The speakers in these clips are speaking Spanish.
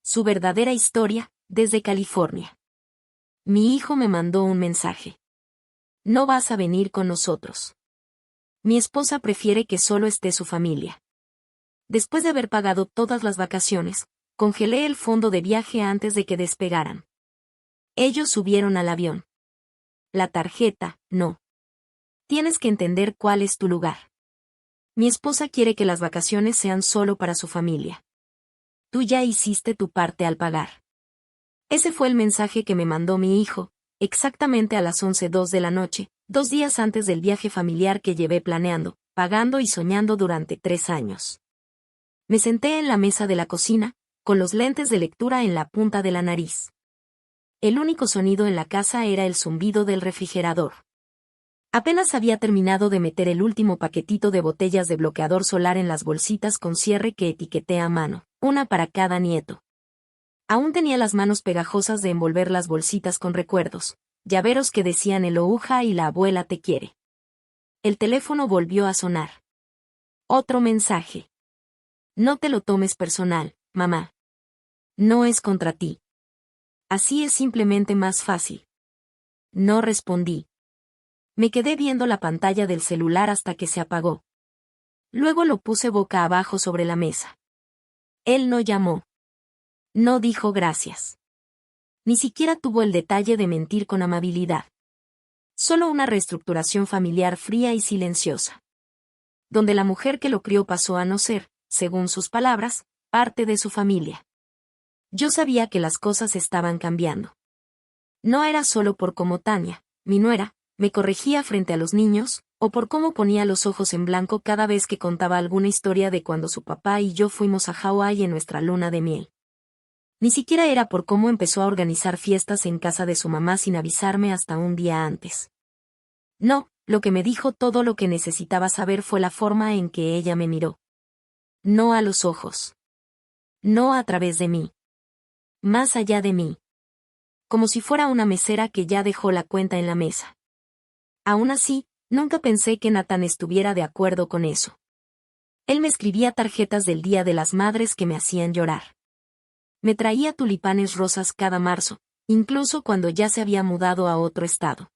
Su verdadera historia, desde California. Mi hijo me mandó un mensaje. No vas a venir con nosotros. Mi esposa prefiere que solo esté su familia. Después de haber pagado todas las vacaciones, congelé el fondo de viaje antes de que despegaran. Ellos subieron al avión. La tarjeta, no. Tienes que entender cuál es tu lugar. Mi esposa quiere que las vacaciones sean solo para su familia. Tú ya hiciste tu parte al pagar. Ese fue el mensaje que me mandó mi hijo, exactamente a las 11:02 de la noche, 2 días antes del viaje familiar que llevé planeando, pagando y soñando durante 3 años. Me senté en la mesa de la cocina, con los lentes de lectura en la punta de la nariz. El único sonido en la casa era el zumbido del refrigerador. Apenas había terminado de meter el último paquetito de botellas de bloqueador solar en las bolsitas con cierre que etiqueté a mano, una para cada nieto. Aún tenía las manos pegajosas de envolver las bolsitas con recuerdos, llaveros que decían el ouja y la abuela te quiere. El teléfono volvió a sonar. Otro mensaje. No te lo tomes personal, mamá. No es contra ti. Así es simplemente más fácil. No respondí. Me quedé viendo la pantalla del celular hasta que se apagó. Luego lo puse boca abajo sobre la mesa. Él no llamó. No dijo gracias. Ni siquiera tuvo el detalle de mentir con amabilidad. Solo una reestructuración familiar fría y silenciosa. Donde la mujer que lo crió pasó a no ser, según sus palabras, parte de su familia. Yo sabía que las cosas estaban cambiando. No era solo por cómo Tania, mi nuera, me corregía frente a los niños, o por cómo ponía los ojos en blanco cada vez que contaba alguna historia de cuando su papá y yo fuimos a Hawái en nuestra luna de miel. Ni siquiera era por cómo empezó a organizar fiestas en casa de su mamá sin avisarme hasta un día antes. No, lo que me dijo todo lo que necesitaba saber fue la forma en que ella me miró. No a los ojos. No a través de mí. Más allá de mí. Como si fuera una mesera que ya dejó la cuenta en la mesa. Aún así, nunca pensé que Nathan estuviera de acuerdo con eso. Él me escribía tarjetas del Día de las Madres que me hacían llorar. Me traía tulipanes rosas cada marzo, incluso cuando ya se había mudado a otro estado.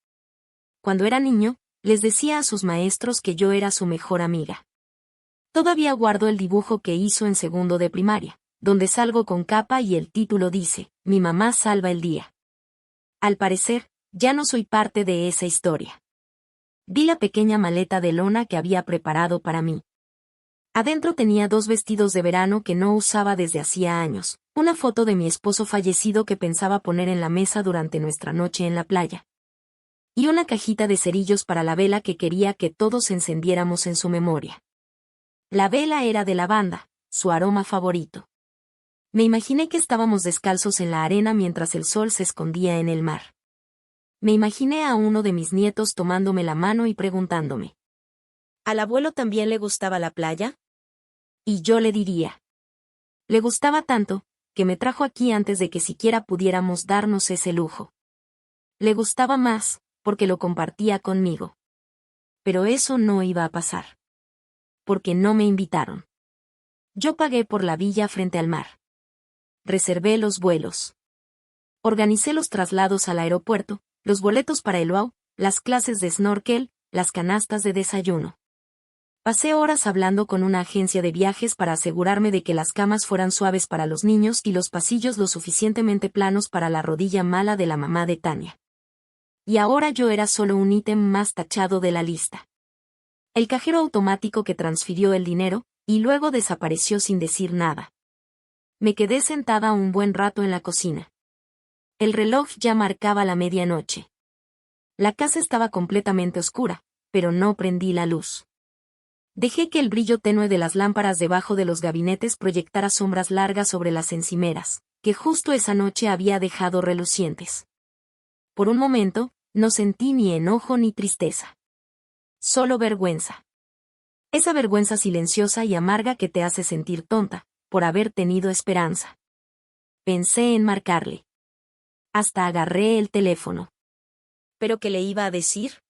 Cuando era niño, les decía a sus maestros que yo era su mejor amiga. Todavía guardo el dibujo que hizo en segundo de primaria, donde salgo con capa y el título dice, Mi mamá salva el día. Al parecer, ya no soy parte de esa historia. Vi la pequeña maleta de lona que había preparado para mí. Adentro tenía 2 vestidos de verano que no usaba desde hacía años, una foto de mi esposo fallecido que pensaba poner en la mesa durante nuestra noche en la playa. Y una cajita de cerillos para la vela que quería que todos encendiéramos en su memoria. La vela era de lavanda, su aroma favorito. Me imaginé que estábamos descalzos en la arena mientras el sol se escondía en el mar. Me imaginé a uno de mis nietos tomándome la mano y preguntándome. ¿Al abuelo también le gustaba la playa? Y yo le diría. Le gustaba tanto, que me trajo aquí antes de que siquiera pudiéramos darnos ese lujo. Le gustaba más, porque lo compartía conmigo. Pero eso no iba a pasar. Porque no me invitaron. Yo pagué por la villa frente al mar. Reservé los vuelos. Organicé los traslados al aeropuerto, los boletos para el luau, las clases de snorkel, las canastas de desayuno. Pasé horas hablando con una agencia de viajes para asegurarme de que las camas fueran suaves para los niños y los pasillos lo suficientemente planos para la rodilla mala de la mamá de Tania. Y ahora yo era solo un ítem más tachado de la lista. El cajero automático que transfirió el dinero, y luego desapareció sin decir nada. Me quedé sentada un buen rato en la cocina. El reloj ya marcaba la medianoche. La casa estaba completamente oscura, pero no prendí la luz. Dejé que el brillo tenue de las lámparas debajo de los gabinetes proyectara sombras largas sobre las encimeras, que justo esa noche había dejado relucientes. Por un momento, no sentí ni enojo ni tristeza. Solo vergüenza. Esa vergüenza silenciosa y amarga que te hace sentir tonta, por haber tenido esperanza. Pensé en marcarle. Hasta agarré el teléfono. ¿Pero qué le iba a decir?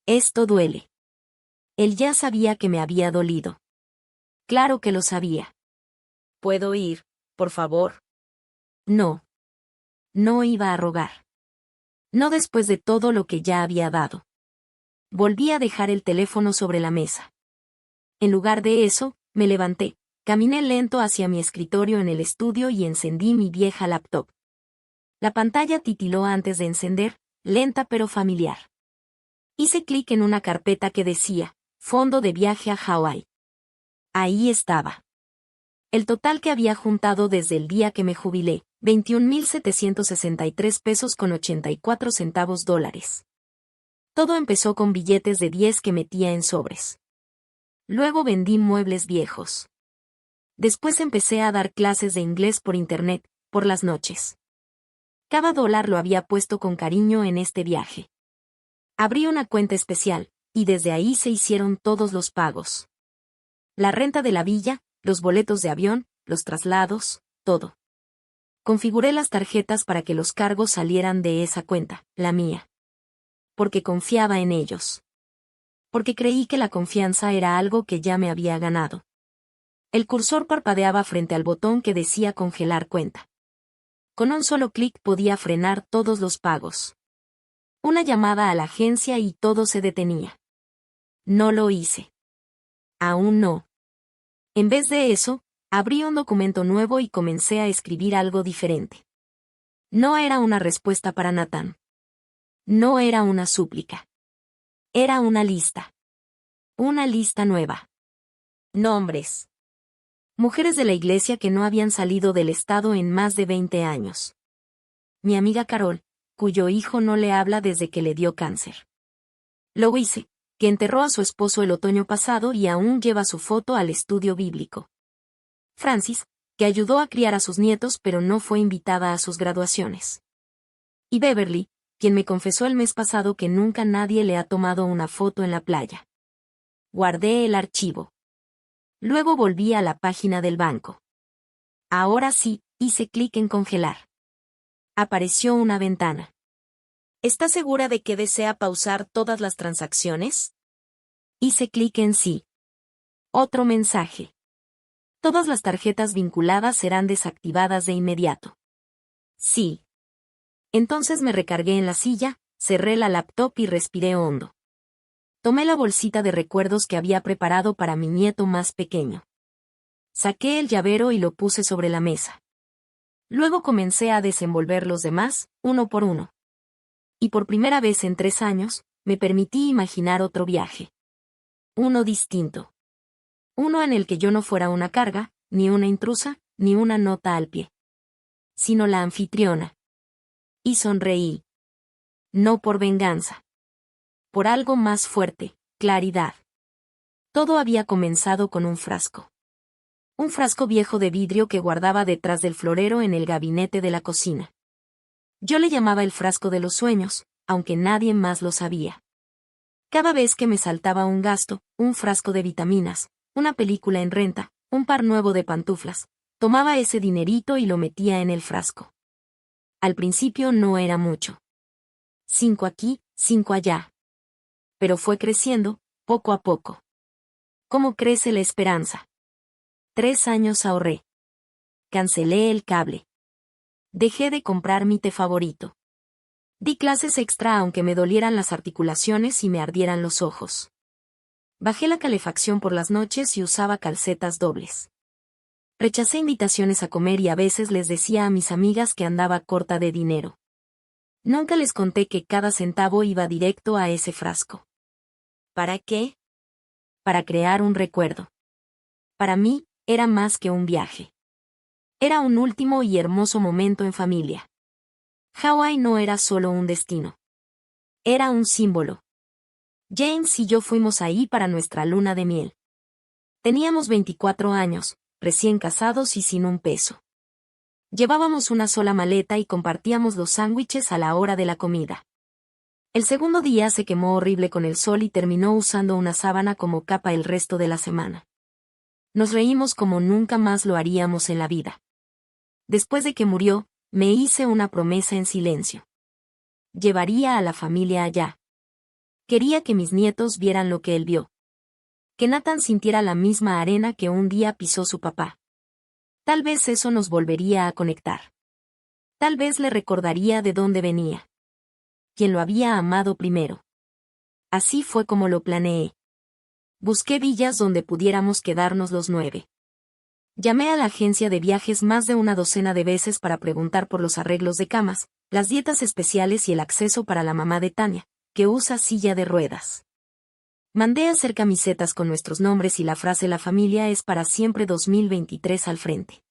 Esto duele. Él ya sabía que me había dolido. Claro que lo sabía. ¿Puedo ir, por favor? No. No iba a rogar. No después de todo lo que ya había dado. Volví a dejar el teléfono sobre la mesa. En lugar de eso, me levanté, caminé lento hacia mi escritorio en el estudio y encendí mi vieja laptop. La pantalla titiló antes de encender, lenta pero familiar. Hice clic en una carpeta que decía, Fondo de viaje a Hawái. Ahí estaba. El total que había juntado desde el día que me jubilé, 21,763 pesos con 84 centavos dólares. Todo empezó con billetes de 10 que metía en sobres. Luego vendí muebles viejos. Después empecé a dar clases de inglés por internet, por las noches. Cada dólar lo había puesto con cariño en este viaje. Abrí una cuenta especial, y desde ahí se hicieron todos los pagos. La renta de la villa, los boletos de avión, los traslados, todo. Configuré las tarjetas para que los cargos salieran de esa cuenta, la mía. Porque confiaba en ellos. Porque creí que la confianza era algo que ya me había ganado. El cursor parpadeaba frente al botón que decía congelar cuenta. Con un solo clic podía frenar todos los pagos. Una llamada a la agencia y todo se detenía. No lo hice. Aún no. En vez de eso, abrí un documento nuevo y comencé a escribir algo diferente. No era una respuesta para Nathan. No era una súplica. Era una lista. Una lista nueva. Nombres. Mujeres de la iglesia que no habían salido del estado en más de 20 años. Mi amiga Carol, cuyo hijo no le habla desde que le dio cáncer. Louise, que enterró a su esposo el otoño pasado y aún lleva su foto al estudio bíblico. Francis, que ayudó a criar a sus nietos pero no fue invitada a sus graduaciones. Y Beverly, quien me confesó el mes pasado que nunca nadie le ha tomado una foto en la playa. Guardé el archivo. Luego volví a la página del banco. Ahora sí, hice clic en congelar. Apareció una ventana. ¿Está segura de que desea pausar todas las transacciones? Hice clic en sí. Otro mensaje. Todas las tarjetas vinculadas serán desactivadas de inmediato. Sí. Entonces me recargué en la silla, cerré la laptop y respiré hondo. Tomé la bolsita de recuerdos que había preparado para mi nieto más pequeño. Saqué el llavero y lo puse sobre la mesa. Luego comencé a desenvolver los demás, uno por uno. Y por primera vez en 3 años, me permití imaginar otro viaje. Uno distinto. Uno en el que yo no fuera una carga, ni una intrusa, ni una nota al pie. Sino la anfitriona. Y sonreí. No por venganza. Por algo más fuerte, claridad. Todo había comenzado con un frasco. Un frasco viejo de vidrio que guardaba detrás del florero en el gabinete de la cocina. Yo le llamaba el frasco de los sueños, aunque nadie más lo sabía. Cada vez que me saltaba un gasto, un frasco de vitaminas, una película en renta, un par nuevo de pantuflas, tomaba ese dinerito y lo metía en el frasco. Al principio no era mucho. 5 aquí, 5 allá. Pero fue creciendo, poco a poco. ¿Cómo crece la esperanza? 3 años ahorré. Cancelé el cable. Dejé de comprar mi té favorito. Di clases extra aunque me dolieran las articulaciones y me ardieran los ojos. Bajé la calefacción por las noches y usaba calcetas dobles. Rechacé invitaciones a comer y a veces les decía a mis amigas que andaba corta de dinero. Nunca les conté que cada centavo iba directo a ese frasco. ¿Para qué? Para crear un recuerdo. Para mí, era más que un viaje. Era un último y hermoso momento en familia. Hawái no era solo un destino. Era un símbolo. James y yo fuimos ahí para nuestra luna de miel. Teníamos 24 años, recién casados y sin un peso. Llevábamos una sola maleta y compartíamos los sándwiches a la hora de la comida. El segundo día se quemó horrible con el sol y terminó usando una sábana como capa el resto de la semana. Nos reímos como nunca más lo haríamos en la vida. Después de que murió, me hice una promesa en silencio. Llevaría a la familia allá. Quería que mis nietos vieran lo que él vio. Que Nathan sintiera la misma arena que un día pisó su papá. Tal vez eso nos volvería a conectar. Tal vez le recordaría de dónde venía. Quien lo había amado primero. Así fue como lo planeé. Busqué villas donde pudiéramos quedarnos los 9. Llamé a la agencia de viajes más de una docena de veces para preguntar por los arreglos de camas, las dietas especiales y el acceso para la mamá de Tania, que usa silla de ruedas. Mandé a hacer camisetas con nuestros nombres y la frase "La familia es para siempre 2023" al frente.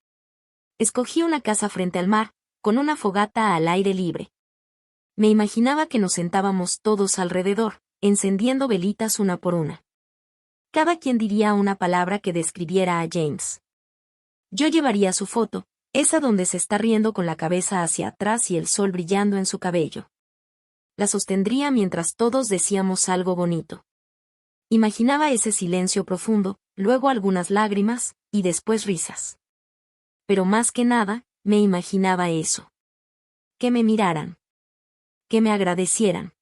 Escogí una casa frente al mar, con una fogata al aire libre. Me imaginaba que nos sentábamos todos alrededor, encendiendo velitas una por una. Cada quien diría una palabra que describiera a James. Yo llevaría su foto, esa donde se está riendo con la cabeza hacia atrás y el sol brillando en su cabello. La sostendría mientras todos decíamos algo bonito. Imaginaba ese silencio profundo, luego algunas lágrimas, y después risas. Pero más que nada, me imaginaba eso. Que me miraran. Que me agradecieran.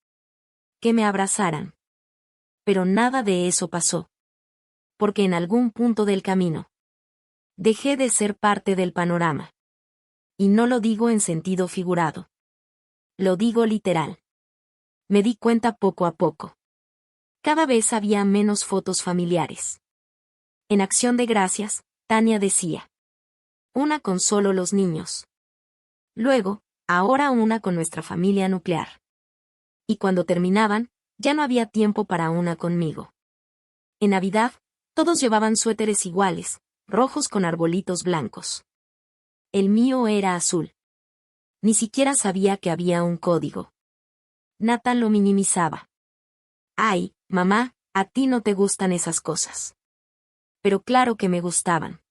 Que me abrazaran. Pero nada de eso pasó. Porque en algún punto del camino dejé de ser parte del panorama. Y no lo digo en sentido figurado. Lo digo literal. Me di cuenta poco a poco. Cada vez había menos fotos familiares. En Acción de Gracias, Tania decía. Una con solo los niños. Luego, ahora una con nuestra familia nuclear. Y cuando terminaban, ya no había tiempo para una conmigo. En Navidad, todos llevaban suéteres iguales, rojos con arbolitos blancos. El mío era azul. Ni siquiera sabía que había un código. Nathan lo minimizaba. Ay, mamá, a ti no te gustan esas cosas. Pero claro que me gustaban.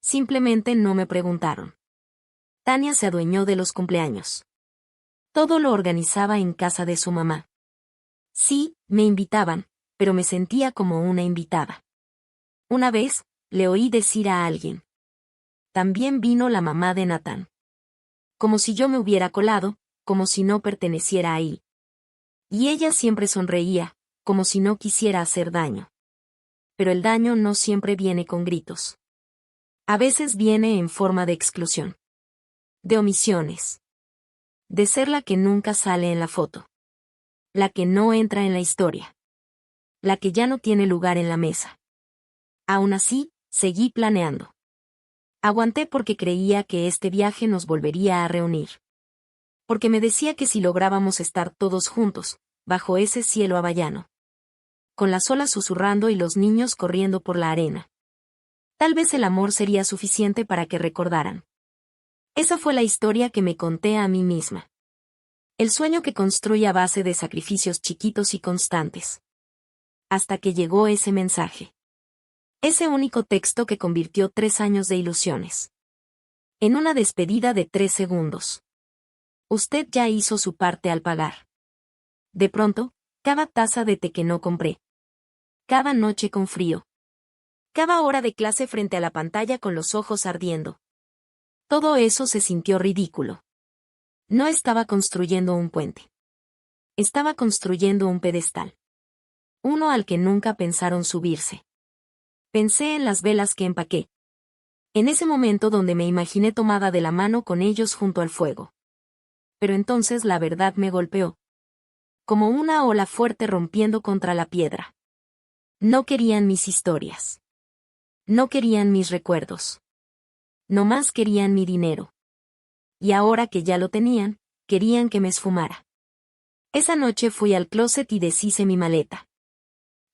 Simplemente no me preguntaron. Tania se adueñó de los cumpleaños. Todo lo organizaba en casa de su mamá. Sí, me invitaban, pero me sentía como una invitada. Una vez, le oí decir a alguien. También vino la mamá de Nathan. Como si yo me hubiera colado, como si no perteneciera ahí. Y ella siempre sonreía, como si no quisiera hacer daño. Pero el daño no siempre viene con gritos. A veces viene en forma de exclusión. De omisiones. De ser la que nunca sale en la foto. La que no entra en la historia. La que ya no tiene lugar en la mesa. Aún así, seguí planeando. Aguanté porque creía que este viaje nos volvería a reunir. Porque me decía que si lográbamos estar todos juntos, bajo ese cielo havaiano. Con las olas susurrando y los niños corriendo por la arena. Tal vez el amor sería suficiente para que recordaran. Esa fue la historia que me conté a mí misma. El sueño que construí a base de sacrificios chiquitos y constantes. Hasta que llegó ese mensaje. Ese único texto que convirtió 3 años de ilusiones. En una despedida de 3 segundos. Usted ya hizo su parte al pagar. De pronto, cada taza de té que no compré. Cada noche con frío. Cada hora de clase frente a la pantalla con los ojos ardiendo. Todo eso se sintió ridículo. No estaba construyendo un puente. Estaba construyendo un pedestal. Uno al que nunca pensaron subirse. Pensé en las velas que empaqué. En ese momento donde me imaginé tomada de la mano con ellos junto al fuego. Pero entonces la verdad me golpeó. Como una ola fuerte rompiendo contra la piedra. No querían mis historias. No querían mis recuerdos. No más querían mi dinero. Y ahora que ya lo tenían, querían que me esfumara. Esa noche fui al closet y deshice mi maleta.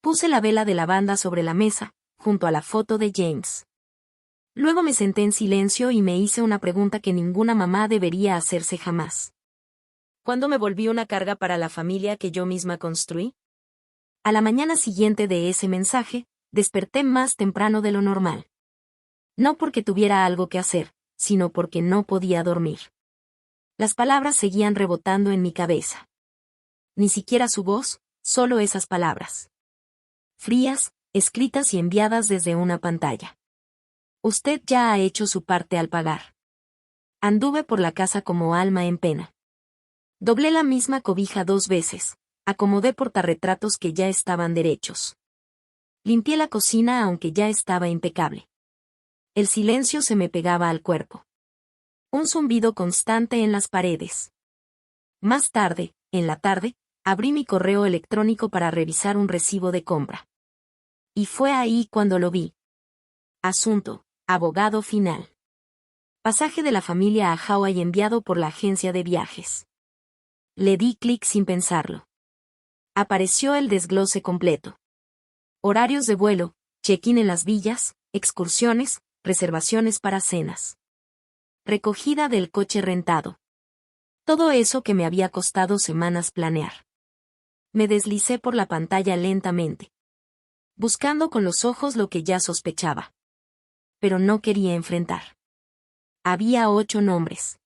Puse la vela de lavanda sobre la mesa, junto a la foto de James. Luego me senté en silencio y me hice una pregunta que ninguna mamá debería hacerse jamás. ¿Cuándo me volví una carga para la familia que yo misma construí? A la mañana siguiente de ese mensaje, desperté más temprano de lo normal. No porque tuviera algo que hacer, sino porque no podía dormir. Las palabras seguían rebotando en mi cabeza. Ni siquiera su voz, solo esas palabras. Frías, escritas y enviadas desde una pantalla. Usted ya ha hecho su parte al pagar. Anduve por la casa como alma en pena. Doblé la misma cobija 2 veces, acomodé portarretratos que ya estaban derechos. Limpié la cocina aunque ya estaba impecable. El silencio se me pegaba al cuerpo. Un zumbido constante en las paredes. Más tarde, en la tarde, abrí mi correo electrónico para revisar un recibo de compra. Y fue ahí cuando lo vi. Asunto: abogado final. Pasaje de la familia a Hawái enviado por la agencia de viajes. Le di clic sin pensarlo. Apareció el desglose completo. Horarios de vuelo, check-in en las villas, excursiones, reservaciones para cenas. Recogida del coche rentado. Todo eso que me había costado semanas planear. Me deslicé por la pantalla lentamente, buscando con los ojos lo que ya sospechaba. Pero no quería enfrentar. Había 8 nombres.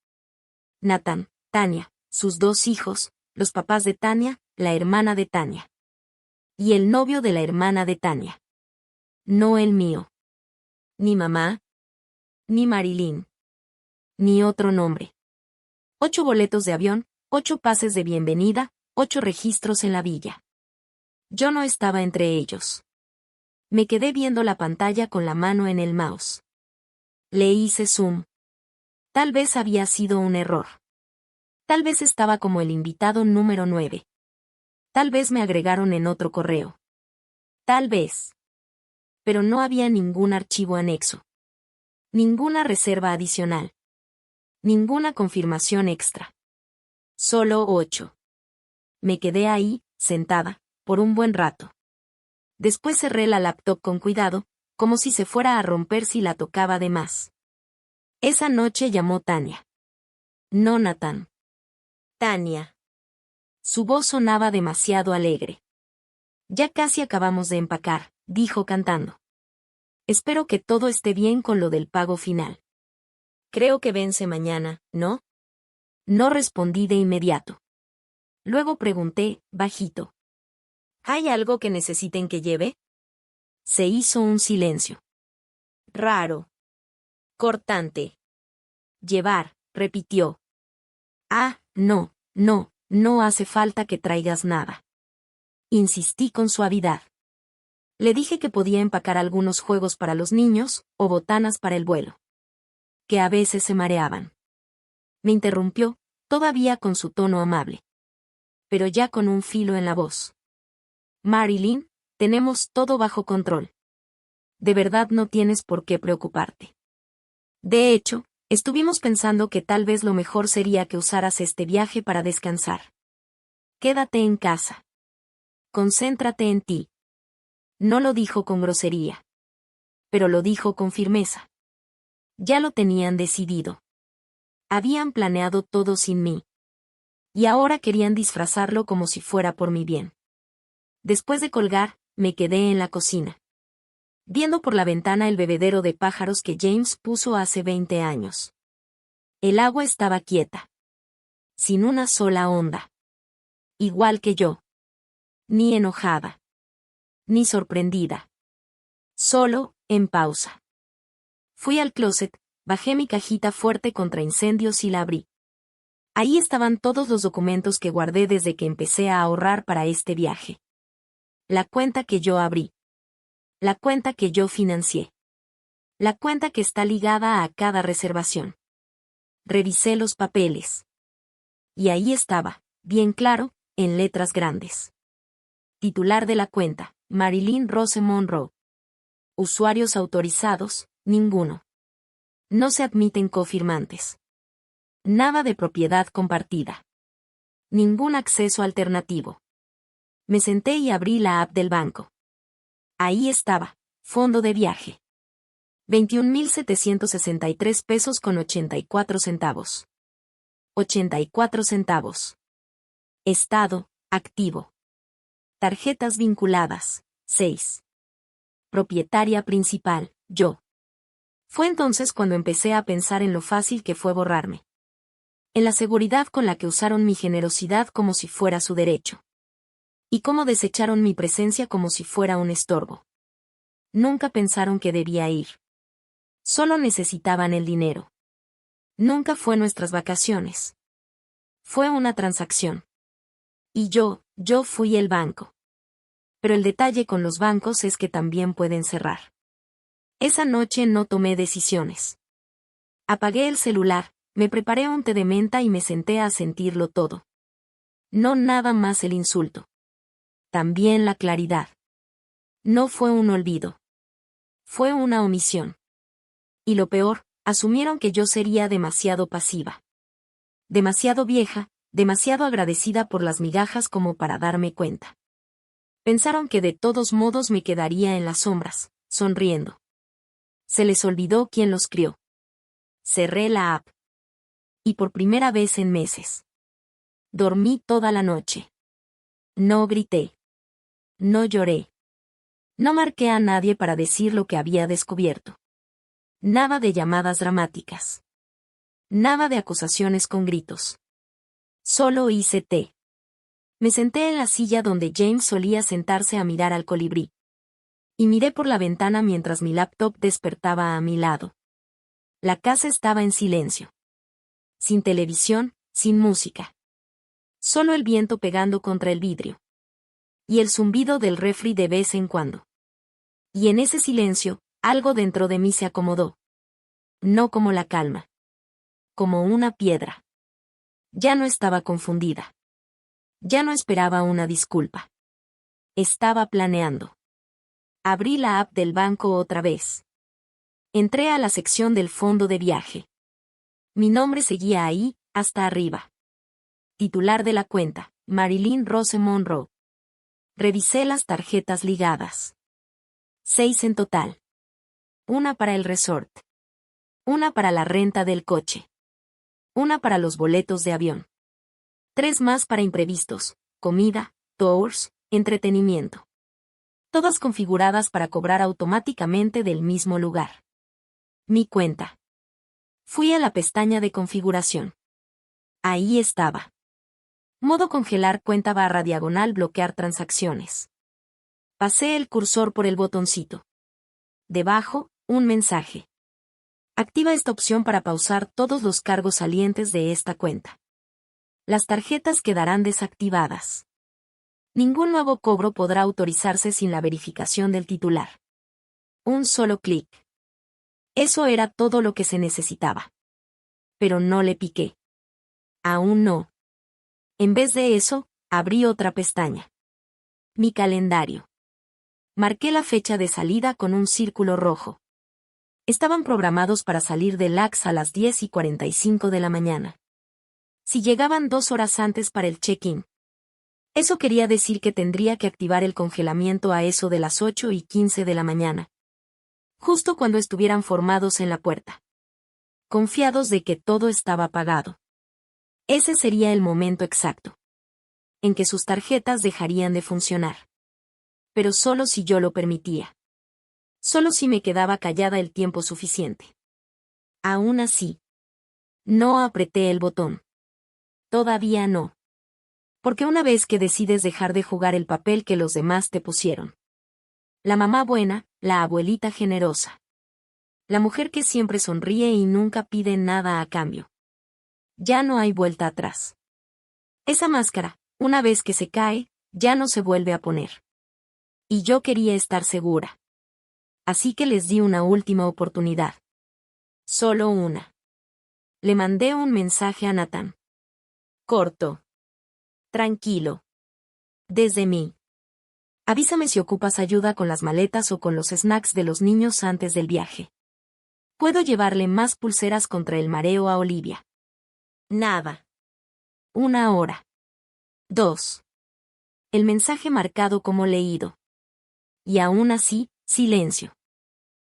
Nathan, Tania, sus 2 hijos, los papás de Tania, la hermana de Tania. Y el novio de la hermana de Tania. No el mío. Ni mamá. Ni Marilyn. Ni otro nombre. 8 boletos de avión, 8 pases de bienvenida, 8 registros en la villa. Yo no estaba entre ellos. Me quedé viendo la pantalla con la mano en el mouse. Le hice zoom. Tal vez había sido un error. Tal vez estaba como el invitado número 9. Tal vez me agregaron en otro correo. Tal vez. Pero no había ningún archivo anexo. Ninguna reserva adicional. Ninguna confirmación extra. Solo 8. Me quedé ahí, sentada, por un buen rato. Después cerré la laptop con cuidado, como si se fuera a romper si la tocaba de más. Esa noche llamó Tania. No Nathan. Tania. Su voz sonaba demasiado alegre. Ya casi acabamos de empacar, dijo cantando. Espero que todo esté bien con lo del pago final. Creo que vence mañana, ¿no? No respondí de inmediato. Luego pregunté, bajito. ¿Hay algo que necesiten que lleve? Se hizo un silencio. Raro. Cortante. Llevar, repitió. Ah, no, no, no hace falta que traigas nada. Insistí con suavidad. Le dije que podía empacar algunos juegos para los niños, o botanas para el vuelo. Que a veces se mareaban. Me interrumpió, todavía con su tono amable. Pero ya con un filo en la voz. Marilyn, tenemos todo bajo control. De verdad no tienes por qué preocuparte. De hecho, estuvimos pensando que tal vez lo mejor sería que usaras este viaje para descansar. Quédate en casa. Concéntrate en ti. No lo dijo con grosería. Pero lo dijo con firmeza. Ya lo tenían decidido. Habían planeado todo sin mí. Y ahora querían disfrazarlo como si fuera por mi bien. Después de colgar, me quedé en la cocina, viendo por la ventana el bebedero de pájaros que James puso hace 20 años. El agua estaba quieta. Sin una sola onda. Igual que yo. Ni enojada. Ni sorprendida. Solo, en pausa. Fui al closet, bajé mi cajita fuerte contra incendios y la abrí. Ahí estaban todos los documentos que guardé desde que empecé a ahorrar para este viaje. La cuenta que yo abrí. La cuenta que yo financié. La cuenta que está ligada a cada reservación. Revisé los papeles. Y ahí estaba, bien claro, en letras grandes. Titular de la cuenta, Marilyn Rose Monroe. Usuarios autorizados, ninguno. No se admiten cofirmantes. Nada de propiedad compartida. Ningún acceso alternativo. Me senté y abrí la app del banco. Ahí estaba, fondo de viaje. 21,763 pesos con 84 centavos. 84 centavos. Estado, activo. Tarjetas vinculadas, 6. Propietaria principal, yo. Fue entonces cuando empecé a pensar en lo fácil que fue borrarme. En la seguridad con la que usaron mi generosidad como si fuera su derecho. Y cómo desecharon mi presencia como si fuera un estorbo. Nunca pensaron que debía ir. Solo necesitaban el dinero. Nunca fue nuestras vacaciones. Fue una transacción. Y yo fui el banco. Pero el detalle con los bancos es que también pueden cerrar. Esa noche no tomé decisiones. Apagué el celular, Me preparé un té de menta y me senté a sentirlo todo. No nada más el insulto. También la claridad. No fue un olvido. Fue una omisión. Y lo peor, asumieron que yo sería demasiado pasiva. Demasiado vieja, demasiado agradecida por las migajas como para darme cuenta. Pensaron que de todos modos me quedaría en las sombras, sonriendo. Se les olvidó quién los crió. Cerré la app. Y por primera vez en meses. Dormí toda la noche. No grité. No lloré. No marqué a nadie para decir lo que había descubierto. Nada de llamadas dramáticas. Nada de acusaciones con gritos. Solo hice té. Me senté en la silla donde James solía sentarse a mirar al colibrí. Y miré por la ventana mientras mi laptop despertaba a mi lado. La casa estaba en silencio. Sin televisión, sin música. Solo el viento pegando contra el vidrio. Y el zumbido del refri de vez en cuando. Y en ese silencio, algo dentro de mí se acomodó. No como la calma. Como una piedra. Ya no estaba confundida. Ya no esperaba una disculpa. Estaba planeando. Abrí la app del banco otra vez. Entré a la sección del fondo de viaje. Mi nombre seguía ahí, hasta arriba. Titular de la cuenta, Marilyn Rose Monroe. Revisé las tarjetas ligadas. 6 en total. Una para el resort. Una para la renta del coche. Una para los boletos de avión. 3 más para imprevistos, comida, tours, entretenimiento. Todas configuradas para cobrar automáticamente del mismo lugar. Mi cuenta. Fui a la pestaña de configuración. Ahí estaba. Modo congelar cuenta /diagonal bloquear transacciones. Pasé el cursor por el botoncito. Debajo, un mensaje. Activa esta opción para pausar todos los cargos salientes de esta cuenta. Las tarjetas quedarán desactivadas. Ningún nuevo cobro podrá autorizarse sin la verificación del titular. Un solo clic. Eso era todo lo que se necesitaba. Pero no le piqué. Aún no. En vez de eso, abrí otra pestaña. Mi calendario. Marqué la fecha de salida con un círculo rojo. Estaban programados para salir de Lax a las 10:45 de la mañana. Si llegaban 2 horas antes para el check-in. Eso quería decir que tendría que activar el congelamiento a eso de las 8:15 de la mañana. Justo cuando estuvieran formados en la puerta. Confiados de que todo estaba pagado. Ese sería el momento exacto. En que sus tarjetas dejarían de funcionar. Pero solo si yo lo permitía. Solo si me quedaba callada el tiempo suficiente. Aún así. No apreté el botón. Todavía no. Porque una vez que decides dejar de jugar el papel que los demás te pusieron. La mamá buena, la abuelita generosa. La mujer que siempre sonríe y nunca pide nada a cambio. Ya no hay vuelta atrás. Esa máscara, una vez que se cae, ya no se vuelve a poner. Y yo quería estar segura. Así que les di una última oportunidad. Solo una. Le mandé un mensaje a Nathan. Corto. Tranquilo. Desde mí. Avísame si ocupas ayuda con las maletas o con los snacks de los niños antes del viaje. Puedo llevarle más pulseras contra el mareo a Olivia. Nada. 1 hora. 2. El mensaje marcado como leído. Y aún así, silencio.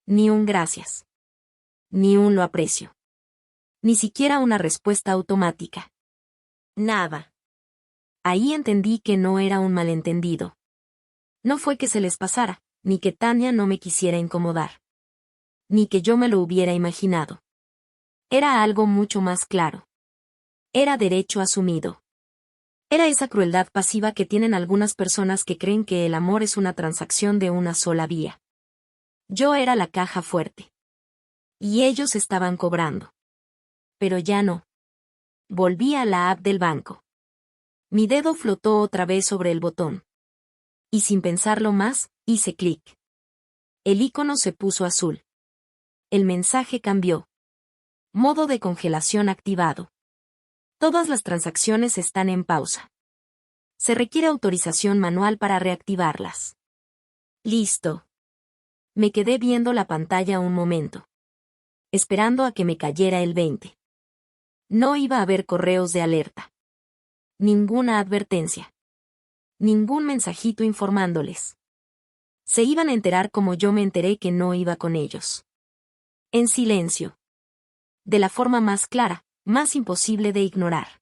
Ni un gracias. Ni un lo aprecio. Ni siquiera una respuesta automática. Nada. Ahí entendí que no era un malentendido. No fue que se les pasara, ni que Tania no me quisiera incomodar. Ni que yo me lo hubiera imaginado. Era algo mucho más claro. Era derecho asumido. Era esa crueldad pasiva que tienen algunas personas que creen que el amor es una transacción de una sola vía. Yo era la caja fuerte. Y ellos estaban cobrando. Pero ya no. Volví a la app del banco. Mi dedo flotó otra vez sobre el botón. Y sin pensarlo más, hice clic. El icono se puso azul. El mensaje cambió. Modo de congelación activado. Todas las transacciones están en pausa. Se requiere autorización manual para reactivarlas. Listo. Me quedé viendo la pantalla un momento, esperando a que me cayera el 20. No iba a haber correos de alerta. Ninguna advertencia. Ningún mensajito informándoles. Se iban a enterar como yo me enteré que no iba con ellos. En silencio. De la forma más clara, más imposible de ignorar.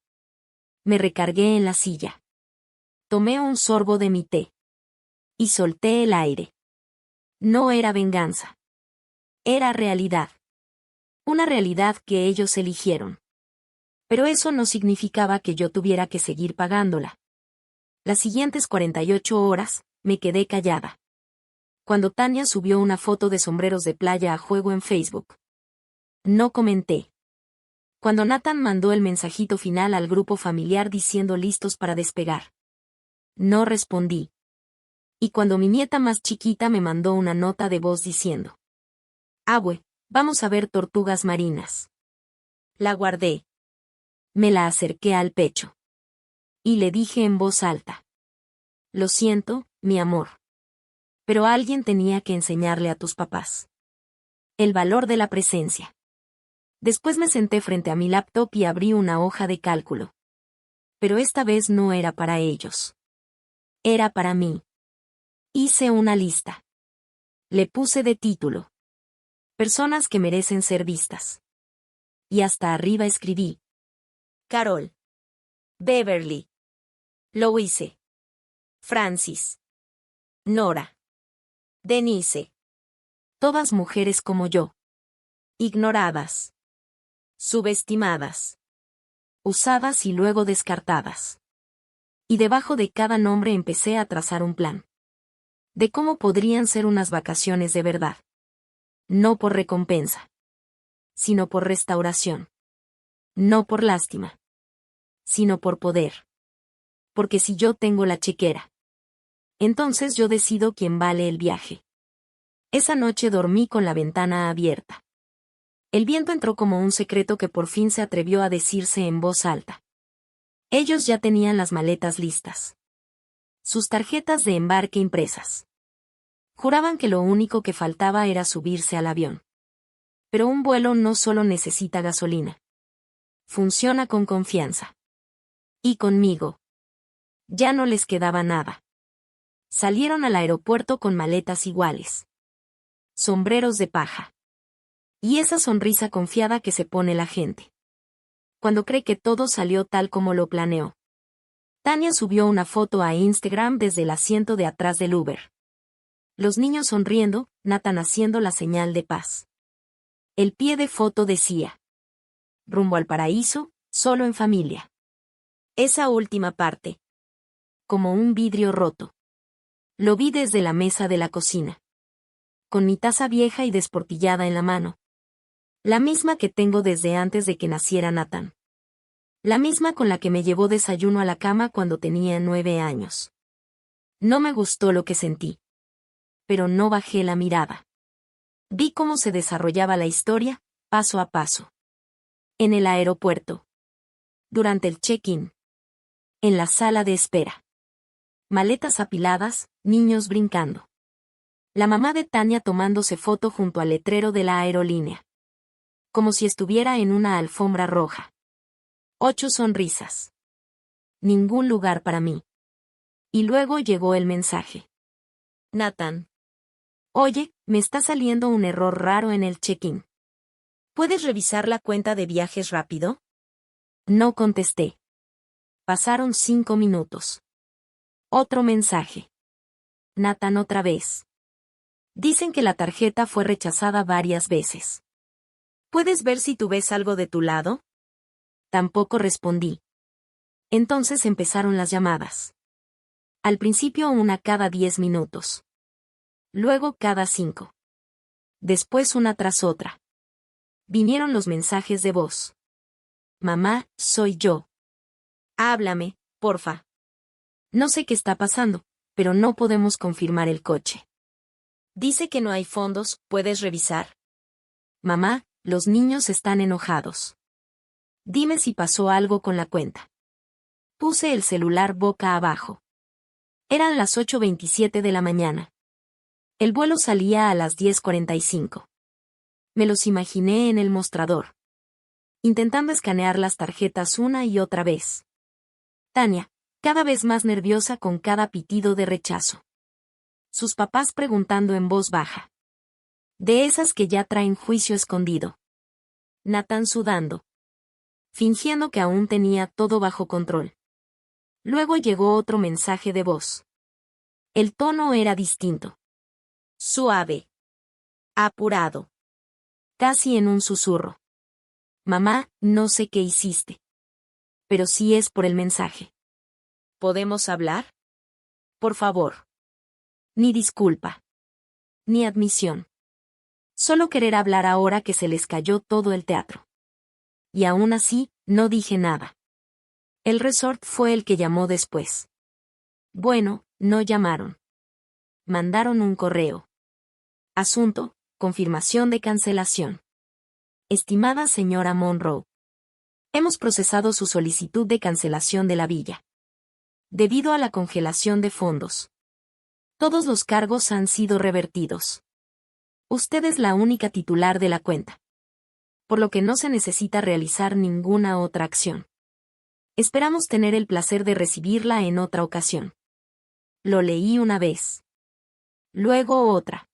Me recargué en la silla. Tomé un sorbo de mi té. Y solté el aire. No era venganza. Era realidad. Una realidad que ellos eligieron. Pero eso no significaba que yo tuviera que seguir pagándola. Las siguientes 48 horas, me quedé callada. Cuando Tania subió una foto de sombreros de playa a juego en Facebook. No comenté. Cuando Nathan mandó el mensajito final al grupo familiar diciendo listos para despegar. No respondí. Y cuando mi nieta más chiquita me mandó una nota de voz diciendo: Abue, vamos a ver tortugas marinas. La guardé. Me la acerqué al pecho. Y le dije en voz alta: Lo siento, mi amor. Pero alguien tenía que enseñarle a tus papás el valor de la presencia. Después me senté frente a mi laptop y abrí una hoja de cálculo. Pero esta vez no era para ellos. Era para mí. Hice una lista. Le puse de título: Personas que merecen ser vistas. Y hasta arriba escribí: Carol. Beverly. Louise. Francis. Nora. Denise. Todas mujeres como yo. Ignoradas. Subestimadas. Usadas y luego descartadas. Y debajo de cada nombre empecé a trazar un plan. De cómo podrían ser unas vacaciones de verdad. No por recompensa. Sino por restauración. No por lástima. Sino por poder. Porque si yo tengo la chequera, entonces yo decido quién vale el viaje. Esa noche dormí con la ventana abierta. El viento entró como un secreto que por fin se atrevió a decirse en voz alta. Ellos ya tenían las maletas listas. Sus tarjetas de embarque impresas. Juraban que lo único que faltaba era subirse al avión. Pero un vuelo no solo necesita gasolina. Funciona con confianza. Y conmigo. Ya no les quedaba nada. Salieron al aeropuerto con maletas iguales. Sombreros de paja. Y esa sonrisa confiada que se pone la gente cuando cree que todo salió tal como lo planeó. Tania subió una foto a Instagram desde el asiento de atrás del Uber. Los niños sonriendo, Nathan haciendo la señal de paz. El pie de foto decía: Rumbo al paraíso, solo en familia. Esa última parte. Como un vidrio roto. Lo vi desde la mesa de la cocina. Con mi taza vieja y desportillada en la mano. La misma que tengo desde antes de que naciera Nathan. La misma con la que me llevó desayuno a la cama cuando tenía 9 años. No me gustó lo que sentí. Pero no bajé la mirada. Vi cómo se desarrollaba la historia, paso a paso. En el aeropuerto. Durante el check-in. En la sala de espera. Maletas apiladas, niños brincando. La mamá de Tania tomándose foto junto al letrero de la aerolínea. Como si estuviera en una alfombra roja. 8 sonrisas. Ningún lugar para mí. Y luego llegó el mensaje. Nathan. Oye, me está saliendo un error raro en el check-in. ¿Puedes revisar la cuenta de viajes rápido? No contesté. Pasaron 5 minutos. Otro mensaje. Nathan otra vez. Dicen que la tarjeta fue rechazada varias veces. ¿Puedes ver si tú ves algo de tu lado? Tampoco respondí. Entonces empezaron las llamadas. Al principio una cada 10 minutos. Luego cada 5. Después una tras otra. Vinieron los mensajes de voz. Mamá, soy yo. Háblame, porfa. No sé qué está pasando, pero no podemos confirmar el coche. Dice que no hay fondos, ¿puedes revisar? Mamá, Los niños están enojados. Dime si pasó algo con la cuenta. Puse el celular boca abajo. Eran las 8:27 de la mañana. El vuelo salía a las 10:45. Me los imaginé en el mostrador, intentando escanear las tarjetas una y otra vez. Tania, cada vez más nerviosa con cada pitido de rechazo. Sus papás preguntando en voz baja. De esas que ya traen juicio escondido. Nathan sudando, fingiendo que aún tenía todo bajo control. Luego llegó otro mensaje de voz. El tono era distinto. Suave. Apurado. Casi en un susurro. Mamá, no sé qué hiciste. Pero sí es por el mensaje. ¿Podemos hablar? Por favor. Ni disculpa. Ni admisión. Solo querer hablar ahora que se les cayó todo el teatro. Y aún así, no dije nada. El resort fue el que llamó después. Bueno, no llamaron. Mandaron un correo. Asunto, confirmación de cancelación. Estimada señora Monroe. Hemos procesado su solicitud de cancelación de la villa. Debido a la congelación de fondos. Todos los cargos han sido revertidos. Usted es la única titular de la cuenta. Por lo que no se necesita realizar ninguna otra acción. Esperamos tener el placer de recibirla en otra ocasión. Lo leí una vez. Luego otra.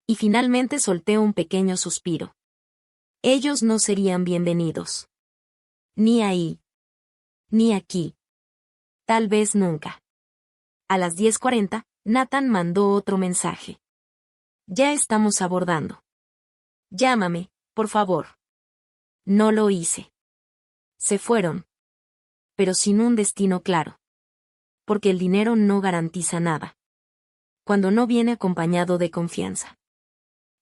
Y finalmente solté un pequeño suspiro. Ellos no serían bienvenidos. Ni ahí. Ni aquí. Tal vez nunca. A las 10:40, Nathan mandó otro mensaje. Ya estamos abordando. Llámame, por favor. No lo hice. Se fueron. Pero sin un destino claro. Porque el dinero no garantiza nada. Cuando no viene acompañado de confianza.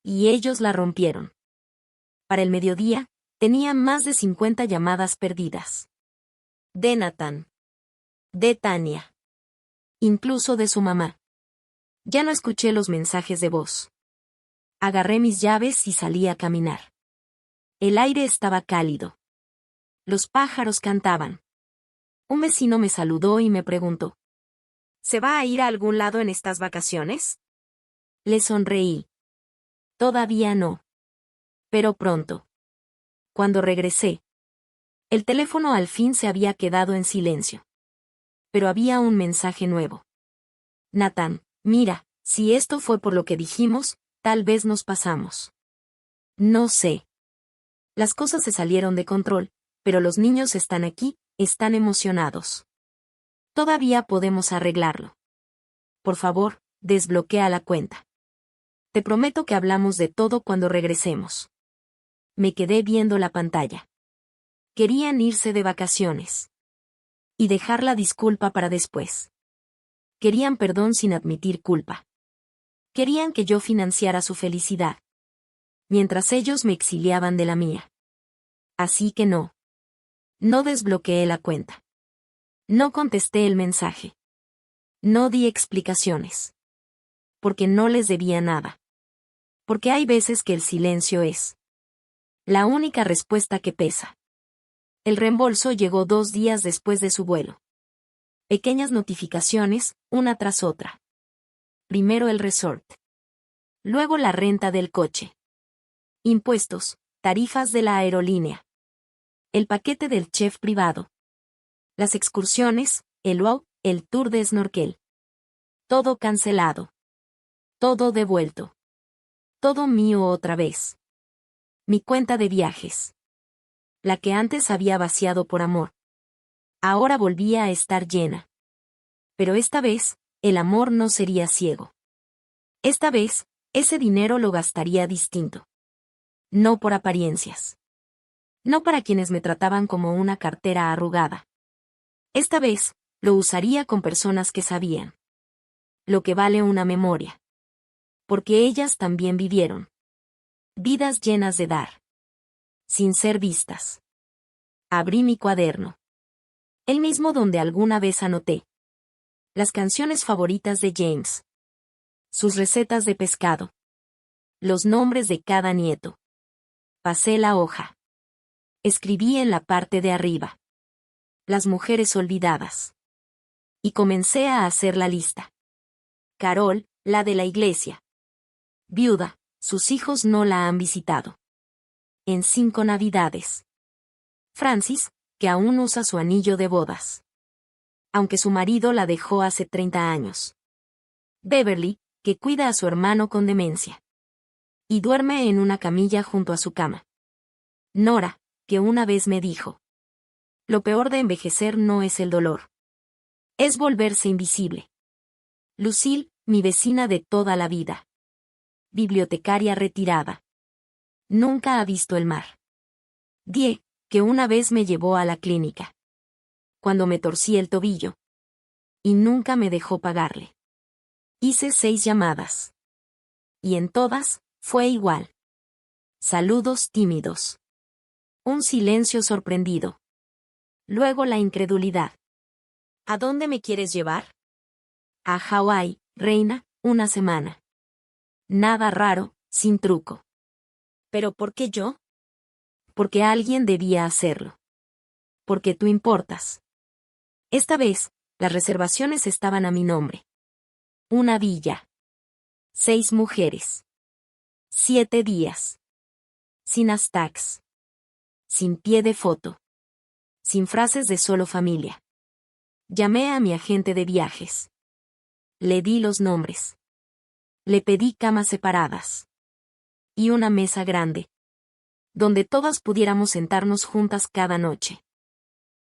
Y ellos la rompieron. Para el mediodía, tenía más de 50 llamadas perdidas. De Nathan. De Tania. Incluso de su mamá. Ya no escuché los mensajes de voz. Agarré mis llaves y salí a caminar. El aire estaba cálido. Los pájaros cantaban. Un vecino me saludó y me preguntó. ¿Se va a ir a algún lado en estas vacaciones? Le sonreí. Todavía no. Pero pronto. Cuando regresé. El teléfono al fin se había quedado en silencio. Pero había un mensaje nuevo. Nathan, mira, si esto fue por lo que dijimos, tal vez nos pasamos. No sé. Las cosas se salieron de control, pero los niños están aquí, están emocionados. Todavía podemos arreglarlo. Por favor, desbloquea la cuenta. Te prometo que hablamos de todo cuando regresemos. Me quedé viendo la pantalla. Querían irse de vacaciones. Y dejar la disculpa para después. Querían perdón sin admitir culpa. Querían que yo financiara su felicidad. Mientras ellos me exiliaban de la mía. Así que no. No desbloqueé la cuenta. No contesté el mensaje. No di explicaciones. Porque no les debía nada. Porque hay veces que el silencio es la única respuesta que pesa. El reembolso llegó 2 días después de su vuelo. Pequeñas notificaciones, una tras otra. Primero el resort. Luego la renta del coche. Impuestos, tarifas de la aerolínea. El paquete del chef privado. Las excursiones, el wow, el tour de snorkel. Todo cancelado. Todo devuelto. Todo mío otra vez. Mi cuenta de viajes. La que antes había vaciado por amor. Ahora volvía a estar llena. Pero esta vez, el amor no sería ciego. Esta vez, ese dinero lo gastaría distinto. No por apariencias. No para quienes me trataban como una cartera arrugada. Esta vez, lo usaría con personas que sabían lo que vale una memoria. Porque ellas también vivieron vidas llenas de dar. Sin ser vistas. Abrí mi cuaderno. El mismo donde alguna vez anoté las canciones favoritas de James. Sus recetas de pescado. Los nombres de cada nieto. Pasé la hoja. Escribí en la parte de arriba. Las mujeres olvidadas. Y comencé a hacer la lista. Carol, la de la iglesia. Viuda, sus hijos no la han visitado. En 5 navidades. Francis, que aún usa su anillo de bodas. Aunque su marido la dejó hace 30 años. Beverly, que cuida a su hermano con demencia. Y duerme en una camilla junto a su cama. Nora, que una vez me dijo. Lo peor de envejecer no es el dolor. Es volverse invisible. Lucille, mi vecina de toda la vida. Bibliotecaria retirada. Nunca ha visto el mar. Die, que una vez me llevó a la clínica. Cuando me torcí el tobillo. Y nunca me dejó pagarle. Hice 6 llamadas. Y en todas, fue igual. Saludos tímidos. Un silencio sorprendido. Luego la incredulidad. ¿A dónde me quieres llevar? A Hawái, reina, 1 semana. Nada raro, sin truco. ¿Pero por qué yo? Porque alguien debía hacerlo. Porque tú importas. Esta vez, las reservaciones estaban a mi nombre. Una villa. 6 mujeres. 7 días. Sin hashtags. Sin pie de foto. Sin frases de solo familia. Llamé a mi agente de viajes. Le di los nombres. Le pedí camas separadas. Y una mesa grande. Donde todas pudiéramos sentarnos juntas cada noche.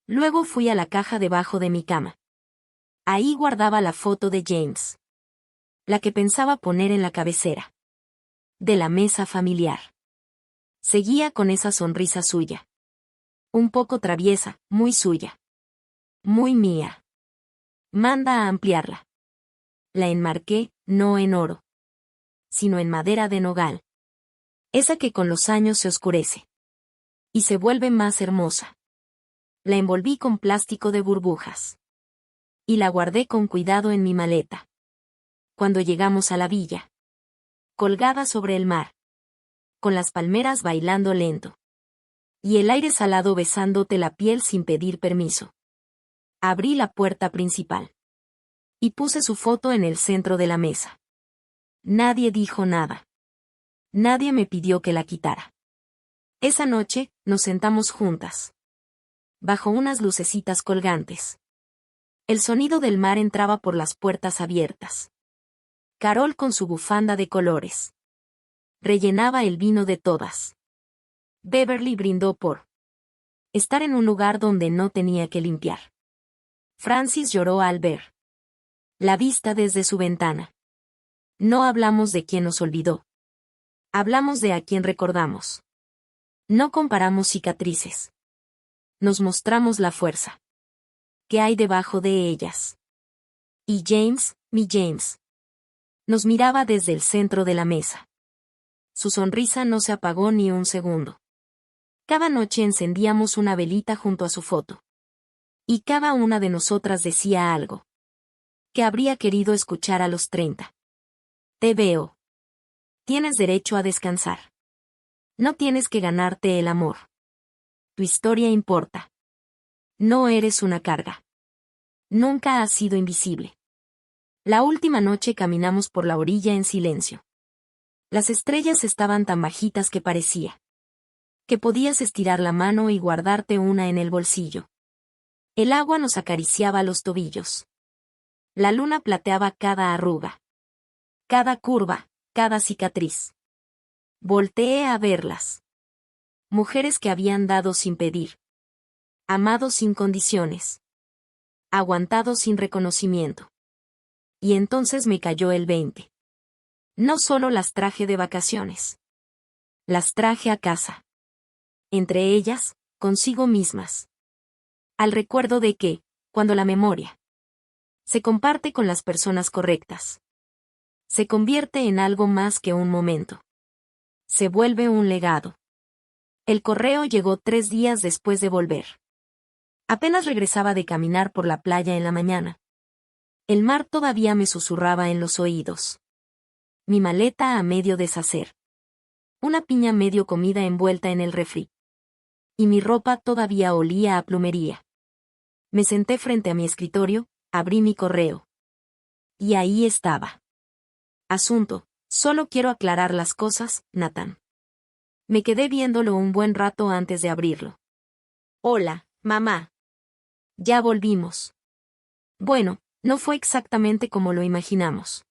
Luego fui a la caja debajo de mi cama. Ahí guardaba la foto de James. La que pensaba poner en la cabecera. De la mesa familiar. Seguía con esa sonrisa suya. Un poco traviesa, muy suya. Muy mía. Manda a ampliarla. La enmarqué, no en oro. Sino en madera de nogal. Esa que con los años se oscurece. Y se vuelve más hermosa. La envolví con plástico de burbujas. Y la guardé con cuidado en mi maleta. Cuando llegamos a la villa. Colgada sobre el mar. Con las palmeras bailando lento. Y el aire salado besándote la piel sin pedir permiso. Abrí la puerta principal. Y puse su foto en el centro de la mesa. Nadie dijo nada. Nadie me pidió que la quitara. Esa noche, nos sentamos juntas. Bajo unas lucecitas colgantes. El sonido del mar entraba por las puertas abiertas. Carol con su bufanda de colores. Rellenaba el vino de todas. Beverly brindó por estar en un lugar donde no tenía que limpiar. Francis lloró al ver la vista desde su ventana. No hablamos de quién nos olvidó. Hablamos de a quién recordamos. No comparamos cicatrices. Nos mostramos la fuerza. ¿Qué hay debajo de ellas? Y James, mi James. Nos miraba desde el centro de la mesa. Su sonrisa no se apagó ni un segundo. Cada noche encendíamos una velita junto a su foto. Y cada una de nosotras decía algo. Que habría querido escuchar a los 30. Te veo. Tienes derecho a descansar. No tienes que ganarte el amor. Tu historia importa. No eres una carga. Nunca has sido invisible. La última noche caminamos por la orilla en silencio. Las estrellas estaban tan bajitas que parecía que podías estirar la mano y guardarte una en el bolsillo. El agua nos acariciaba los tobillos. La luna plateaba cada arruga. Cada curva, cada cicatriz. Volteé a verlas. Mujeres que habían dado sin pedir. Amado sin condiciones. Aguantado sin reconocimiento. Y entonces me cayó el 20. No solo las traje de vacaciones. Las traje a casa. Entre ellas, consigo mismas. Al recuerdo de que, cuando la memoria se comparte con las personas correctas, se convierte en algo más que un momento. Se vuelve un legado. El correo llegó 3 días después de volver. Apenas regresaba de caminar por la playa en la mañana. El mar todavía me susurraba en los oídos. Mi maleta a medio deshacer. Una piña medio comida envuelta en el refri. Y mi ropa todavía olía a plumería. Me senté frente a mi escritorio, abrí mi correo. Y ahí estaba. Asunto: solo quiero aclarar las cosas, Nathan. Me quedé viéndolo un buen rato antes de abrirlo. Hola, mamá. Ya volvimos. Bueno, no fue exactamente como lo imaginamos.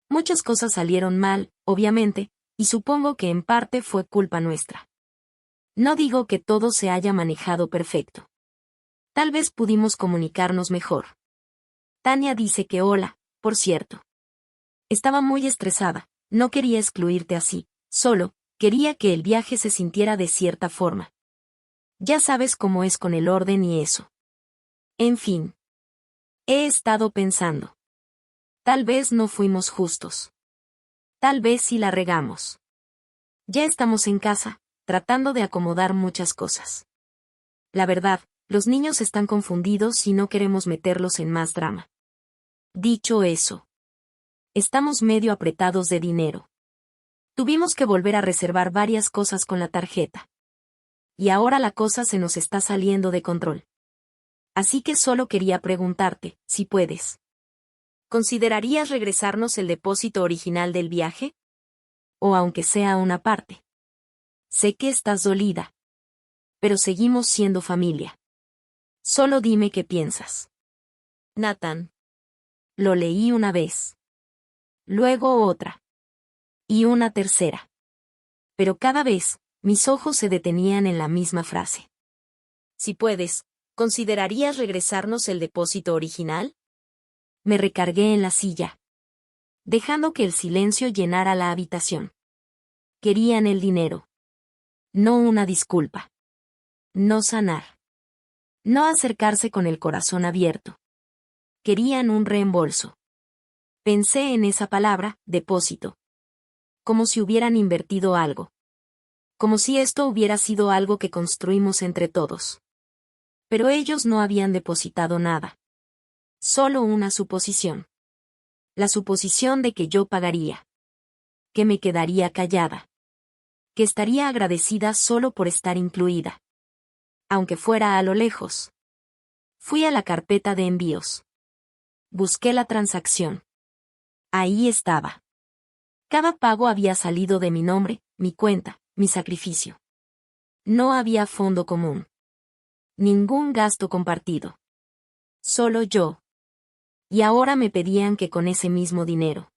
Muchas cosas salieron mal, obviamente, y supongo que en parte fue culpa nuestra. No digo que todo se haya manejado perfecto. Tal vez pudimos comunicarnos mejor. Tania dice que hola, por cierto. Estaba muy estresada, no quería excluirte así, solo quería que el viaje se sintiera de cierta forma. Ya sabes cómo es con el orden y eso. En fin. He estado pensando. Tal vez no fuimos justos. Tal vez sí la regamos. Ya estamos en casa, tratando de acomodar muchas cosas. La verdad, los niños están confundidos y no queremos meterlos en más drama. Dicho eso, estamos medio apretados de dinero. Tuvimos que volver a reservar varias cosas con la tarjeta. Y ahora la cosa se nos está saliendo de control. Así que solo quería preguntarte, si puedes. ¿Considerarías regresarnos el depósito original del viaje? O aunque sea una parte. Sé que estás dolida. Pero seguimos siendo familia. Solo dime qué piensas. Nathan. Lo leí una vez. Luego otra. Y una tercera. Pero cada vez, mis ojos se detenían en la misma frase. Si puedes, ¿considerarías regresarnos el depósito original? Me recargué en la silla, dejando que el silencio llenara la habitación. Querían el dinero. No una disculpa. No sanar. No acercarse con el corazón abierto. Querían un reembolso. Pensé en esa palabra, depósito. Como si hubieran invertido algo. Como si esto hubiera sido algo que construimos entre todos. Pero ellos no habían depositado nada. Solo una suposición. La suposición de que yo pagaría. Que me quedaría callada. Que estaría agradecida solo por estar incluida. Aunque fuera a lo lejos. Fui a la carpeta de envíos. Busqué la transacción. Ahí estaba. Cada pago había salido de mi nombre, mi cuenta, mi sacrificio. No había fondo común. Ningún gasto compartido. Solo yo. Y ahora me pedían que con ese mismo dinero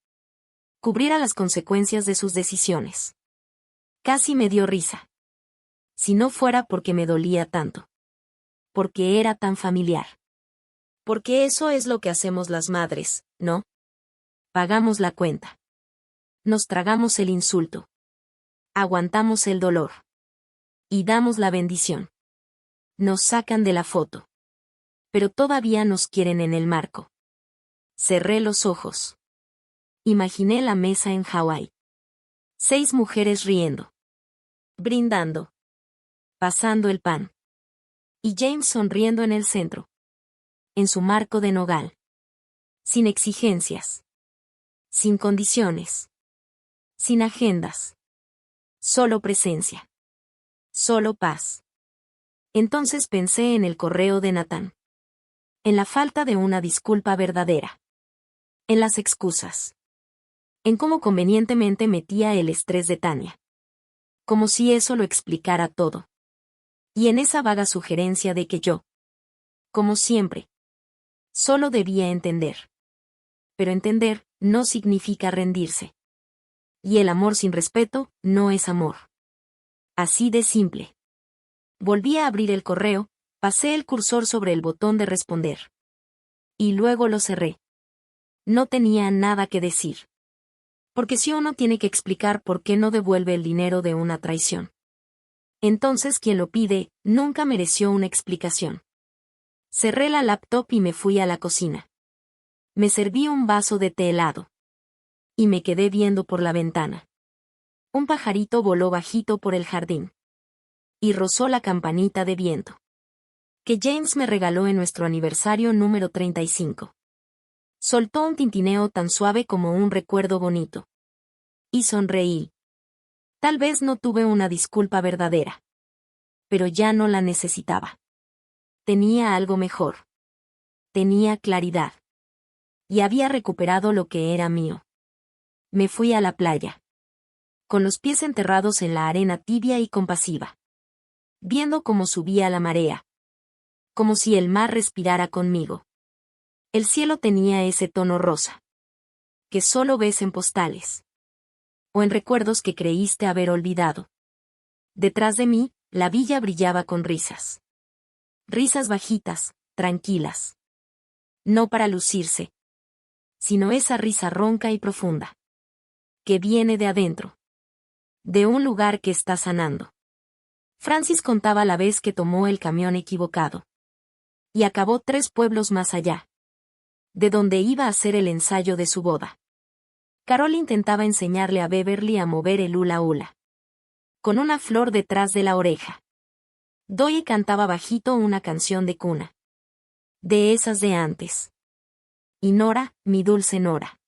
cubriera las consecuencias de sus decisiones. Casi me dio risa. Si no fuera porque me dolía tanto. Porque era tan familiar. Porque eso es lo que hacemos las madres, ¿no? Pagamos la cuenta. Nos tragamos el insulto. Aguantamos el dolor. Y damos la bendición. Nos sacan de la foto. Pero todavía nos quieren en el marco. Cerré los ojos. Imaginé la mesa en Hawái. 6 mujeres riendo. Brindando. Pasando el pan. Y James sonriendo en el centro. En su marco de nogal. Sin exigencias. Sin condiciones. Sin agendas. Solo presencia. Solo paz. Entonces pensé en el correo de Nathan. En la falta de una disculpa verdadera. En las excusas. En cómo convenientemente metía el estrés de Tania. Como si eso lo explicara todo. Y en esa vaga sugerencia de que yo, como siempre, solo debía entender. Pero entender no significa rendirse. Y el amor sin respeto no es amor. Así de simple. Volví a abrir el correo, pasé el cursor sobre el botón de responder. Y luego lo cerré. No tenía nada que decir. Porque si uno tiene que explicar por qué no devuelve el dinero de una traición, entonces quien lo pide nunca mereció una explicación. Cerré la laptop y me fui a la cocina. Me serví un vaso de té helado. Y me quedé viendo por la ventana. Un pajarito voló bajito por el jardín. Y rozó la campanita de viento. Que James me regaló en nuestro aniversario número 35. Soltó un tintineo tan suave como un recuerdo bonito. Y sonreí. Tal vez no tuve una disculpa verdadera. Pero ya no la necesitaba. Tenía algo mejor. Tenía claridad. Y había recuperado lo que era mío. Me fui a la playa. Con los pies enterrados en la arena tibia y compasiva. Viendo cómo subía la marea. Como si el mar respirara conmigo. El cielo tenía ese tono rosa. Que solo ves en postales. O en recuerdos que creíste haber olvidado. Detrás de mí, la villa brillaba con risas. Risas bajitas, tranquilas. No para lucirse. Sino esa risa ronca y profunda. Que viene de adentro. De un lugar que está sanando. Francis contaba la vez que tomó el camión equivocado. Y acabó 3 pueblos más allá. De donde iba a hacer el ensayo de su boda. Carol intentaba enseñarle a Beverly a mover el hula hula. Con una flor detrás de la oreja. Doyle cantaba bajito una canción de cuna. De esas de antes. Y Nora, mi dulce Nora.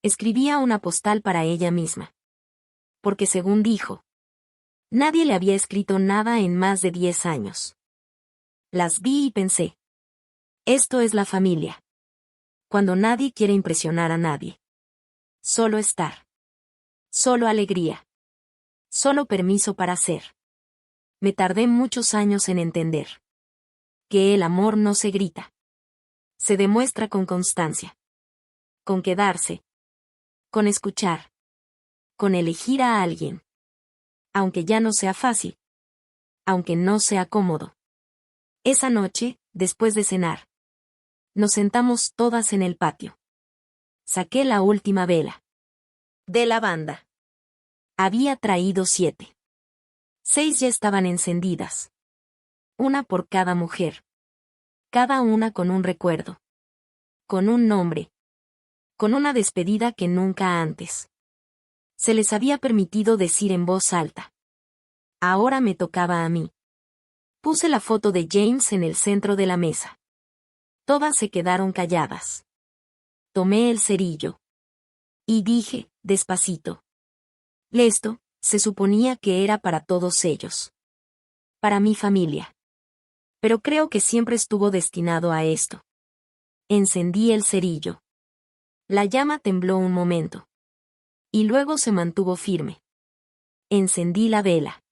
Escribía una postal para ella misma. Porque según dijo, nadie le había escrito nada en más de 10 años. Las vi y pensé. Esto es la familia. Cuando nadie quiere impresionar a nadie. Solo estar. Solo alegría. Solo permiso para ser. Me tardé muchos años en entender. Que el amor no se grita. Se demuestra con constancia. Con quedarse. Con escuchar. Con elegir a alguien. Aunque ya no sea fácil. Aunque no sea cómodo. Esa noche, después de cenar. Nos sentamos todas en el patio. Saqué la última vela. De la banda. Había traído 7. 6 ya estaban encendidas. Una por cada mujer. Cada una con un recuerdo. Con un nombre. Con una despedida que nunca antes se les había permitido decir en voz alta. Ahora me tocaba a mí. Puse la foto de James en el centro de la mesa. Todas se quedaron calladas. Tomé el cerillo. Y dije, despacito. Esto, se suponía que era para todos ellos. Para mi familia. Pero creo que siempre estuvo destinado a esto. Encendí el cerillo. La llama tembló un momento. Y luego se mantuvo firme. Encendí la vela.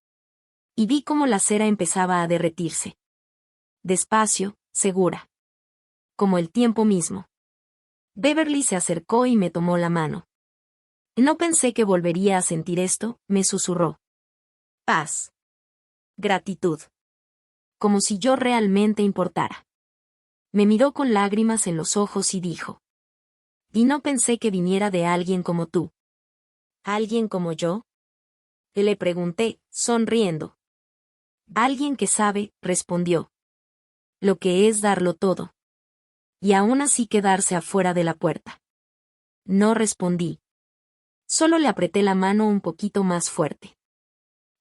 Y vi cómo la cera empezaba a derretirse. Despacio, segura. Como el tiempo mismo. Beverly se acercó y me tomó la mano. No pensé que volvería a sentir esto, me susurró. Paz. Gratitud. Como si yo realmente importara. Me miró con lágrimas en los ojos y dijo. Y no pensé que viniera de alguien como tú. ¿Alguien como yo? Le pregunté, sonriendo. Alguien que sabe, respondió. Lo que es darlo todo. Y aún así quedarse afuera de la puerta. No respondí. Solo le apreté la mano un poquito más fuerte.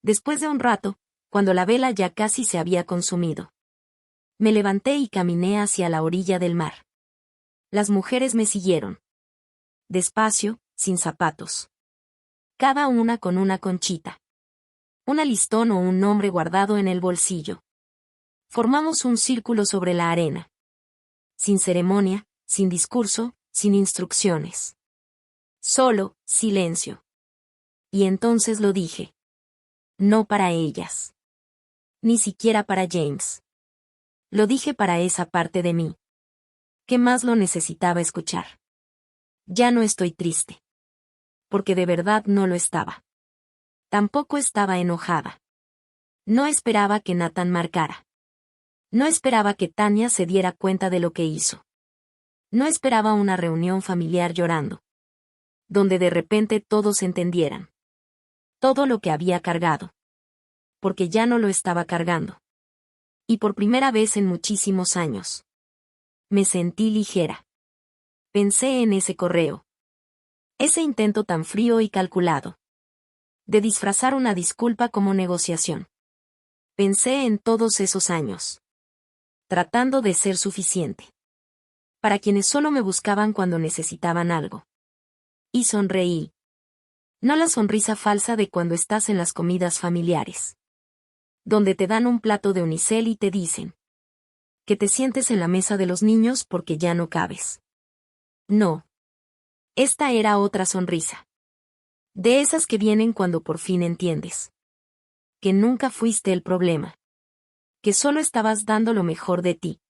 Después de un rato, cuando la vela ya casi se había consumido. Me levanté y caminé hacia la orilla del mar. Las mujeres me siguieron. Despacio, sin zapatos. Cada una con una conchita. Un listón o un nombre guardado en el bolsillo. Formamos un círculo sobre la arena. Sin ceremonia, sin discurso, sin instrucciones. Solo, silencio. Y entonces lo dije. No para ellas. Ni siquiera para James. Lo dije para esa parte de mí. ¿Qué más lo necesitaba escuchar? Ya no estoy triste. Porque de verdad no lo estaba. Tampoco estaba enojada. No esperaba que Nathan marcara. No esperaba que Tanya se diera cuenta de lo que hizo. No esperaba una reunión familiar llorando. Donde de repente todos entendieran. Todo lo que había cargado. Porque ya no lo estaba cargando. Y por primera vez en muchísimos años. Me sentí ligera. Pensé en ese correo. Ese intento tan frío y calculado. De disfrazar una disculpa como negociación. Pensé en todos esos años. Tratando de ser suficiente. Para quienes solo me buscaban cuando necesitaban algo. Y sonreí. No la sonrisa falsa de cuando estás en las comidas familiares, donde te dan un plato de unicel y te dicen que te sientes en la mesa de los niños porque ya no cabes. No. Esta era otra sonrisa. De esas que vienen cuando por fin entiendes que nunca fuiste el problema, que solo estabas dando lo mejor de ti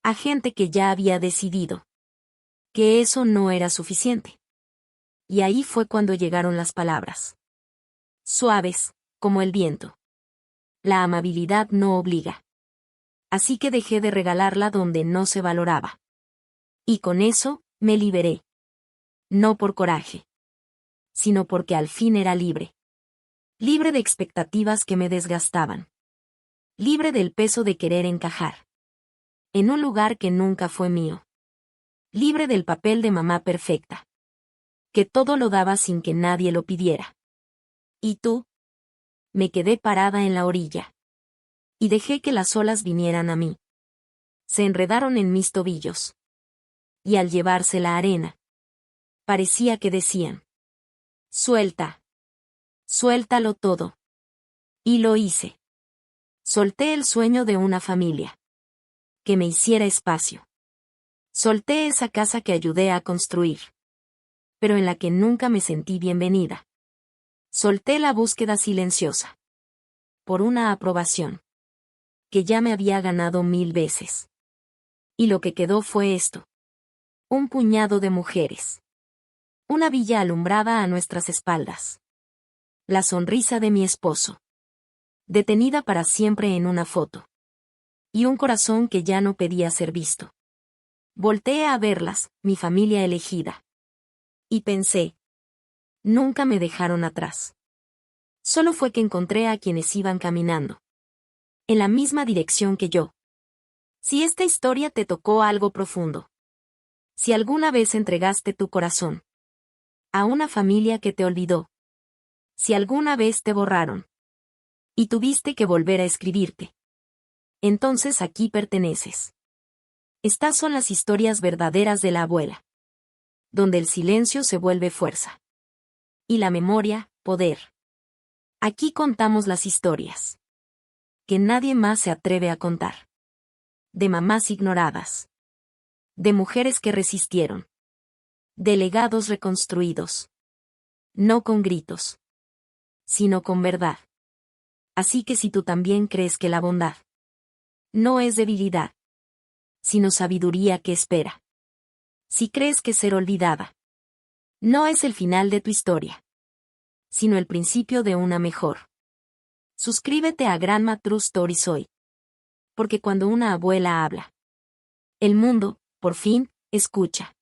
a gente que ya había decidido que eso no era suficiente. Y ahí fue cuando llegaron las palabras. Suaves, como el viento. La amabilidad no obliga. Así que dejé de regalarla donde no se valoraba. Y con eso, me liberé. No por coraje, sino porque al fin era libre. Libre de expectativas que me desgastaban. Libre del peso de querer encajar en un lugar que nunca fue mío. Libre del papel de mamá perfecta, que todo lo daba sin que nadie lo pidiera. ¿Y tú? Me quedé parada en la orilla. Y dejé que las olas vinieran a mí. Se enredaron en mis tobillos. Y al llevarse la arena, parecía que decían: suelta. Suéltalo todo. Y lo hice. Solté el sueño de una familia que me hiciera espacio. Solté esa casa que ayudé a construir, pero en la que nunca me sentí bienvenida. Solté la búsqueda silenciosa por una aprobación que ya me había ganado 1000 veces. Y lo que quedó fue esto. Un puñado de mujeres. Una villa alumbrada a nuestras espaldas. La sonrisa de mi esposo, detenida para siempre en una foto. Y un corazón que ya no pedía ser visto. Volteé a verlas, mi familia elegida. Y pensé: nunca me dejaron atrás. Solo fue que encontré a quienes iban caminando en la misma dirección que yo. Si esta historia te tocó algo profundo, si alguna vez entregaste tu corazón a una familia que te olvidó, si alguna vez te borraron y tuviste que volver a escribirte, entonces aquí perteneces. Estas son las historias verdaderas de la abuela, donde el silencio se vuelve fuerza y la memoria, poder. Aquí contamos las historias que nadie más se atreve a contar. De mamás ignoradas. De mujeres que resistieron. De legados reconstruidos. No con gritos, sino con verdad. Así que si tú también crees que la bondad no es debilidad, sino sabiduría que espera. Si crees que ser olvidada no es el final de tu historia, sino el principio de una mejor. Suscríbete a Grandma True Stories hoy. Porque cuando una abuela habla, el mundo, por fin, escucha.